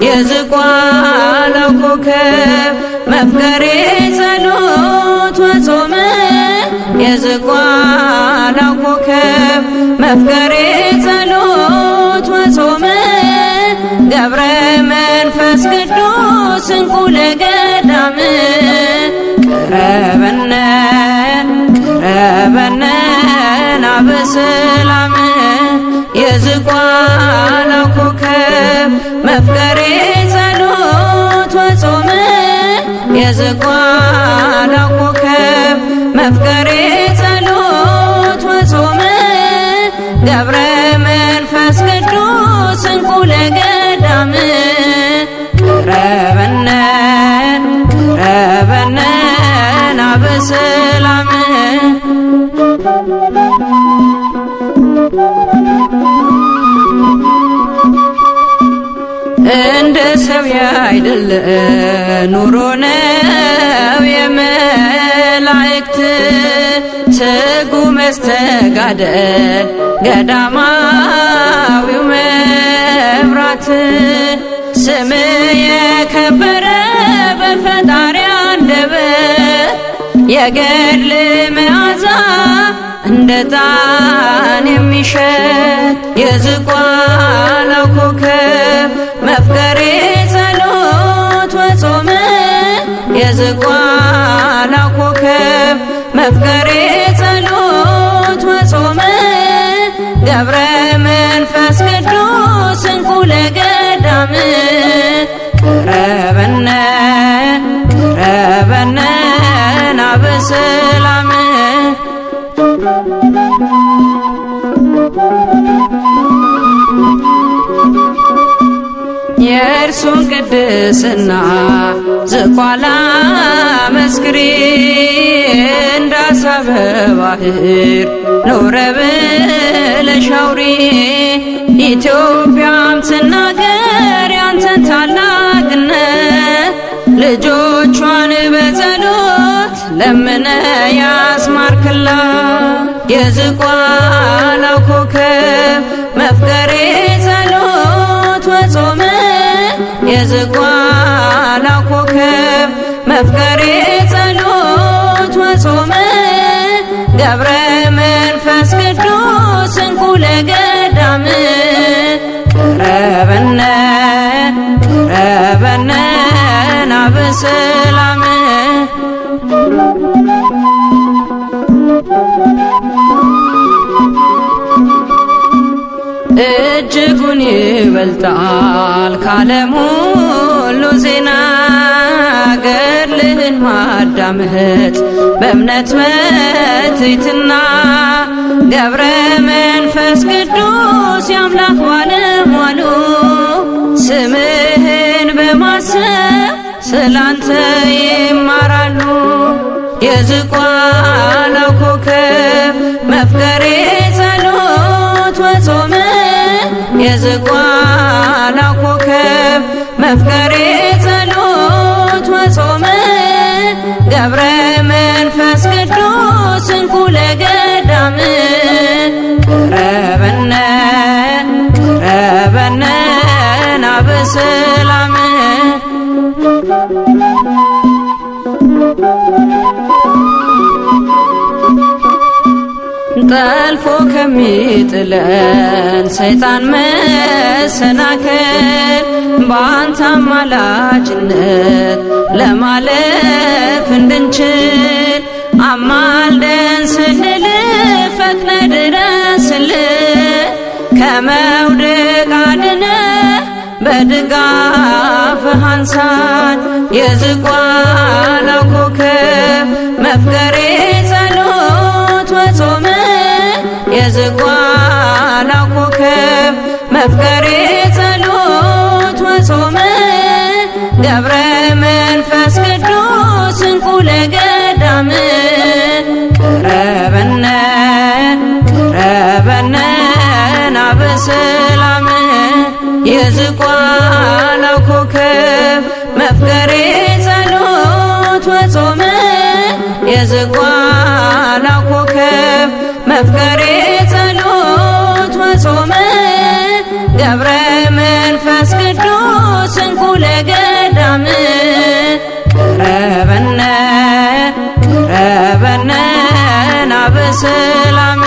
የዝቋላው ኮከብ መፍቀሬ ጸሎት ወጾም የዝቋላው ኮከብ መፍቀሬ ጸሎት ወጾም ገብረ መንፈስ ቅዱስ እንቁ ለገዳም ቀረበነ ናበሰላም የዝቋላው ኮከብ መፍቀሬ ጸሎት ወጾም የዝቋላው ኮከብ መፍቀሬ ጸሎት ወጾም ገብረ መንፈስ ቅዱስ እንቁ ለገዳም ቀረበነ ናበሰላም እንደ ሰው ያይደለ ኑሮ ነው የመላእክት ትጉ መስተጋደል ገዳማዊው መብራት ስም የከበረ በፈጣሪ አንደበት የገድል መዓዛ እንደ ጣን የሚሸት የዝቋላው ኮከብ መፍቀሬ ጸሎት ወጾም የዝቋላው ኮከብ መፍቀሬ ጸሎት ወጾም ገብረ መንፈስ ቅዱስ እንቁ ለገዳም ቀረበነ ናበሰላም የእርሱን ቅድስና ዝቋላ መስክሪ እንዳሳበ ባህር ኖረ ብለሽ አውሪ ኢትዮጵያም ትናገር ያንተን ታላቅነት ልጆቿን በጸሎት ለምነ ያስማርክላት የዝቋላው ኮከብ መፍቀሬ ጸሎት ወጾም የዝቋላው ኮከብ መፍቀሬ ጸሎት ወጾም ገብረ መንፈስ ቅዱስ እንቁ ለገዳም ቀረበነ ናበሰላም እጅጉን ይበልጣል ካለም ሁሉ ዜና ገድልህን ማዳመጥ በእምነት በትሕትና ገብረ መንፈስ ቅዱስ የአምላክ ባለሟሉ ስምህን በማሰብ ስላንተ ይማራሉ የዝቋላው ኮከብ መፍቀሬ ጸሎት ወጾም የዝቋላው ኮከብ መፍቀሬ ጸሎት ወጾም ገብረ መንፈስ ቅዱስ እንቁ ለገዳም ቀረበነ ናበሰላም ጠልፎ ከሚጥለን ሰይጣን መሰናከል በአንተ አማላጅነት ለማለፍ እንድንችል አማልደን ስንል ፈጥነ ድረስልን ከመውደቅ አድነ በድጋፍህ አንሳን የዝቋላው ኮከብ መፍቀሬ ጸሎት ወጾም የዝቋላው ኮከብ መፍቀሬ ጸሎት ወጾም ገብረ መንፈስ ቅዱስ እንቁ ለገዳም ቀረበነ ቀረበነ ናበሰላም የዝቋላው ኮከብ መፍቀሬ ጸሎት ወጾም የዝቋላው ኮከብ መፍቀሬ ጸሎት ወጾም ገብረ መንፈስ ቅዱስ እንቁ ለገዳም ቀረበነ ቀረበነ ናበሰላም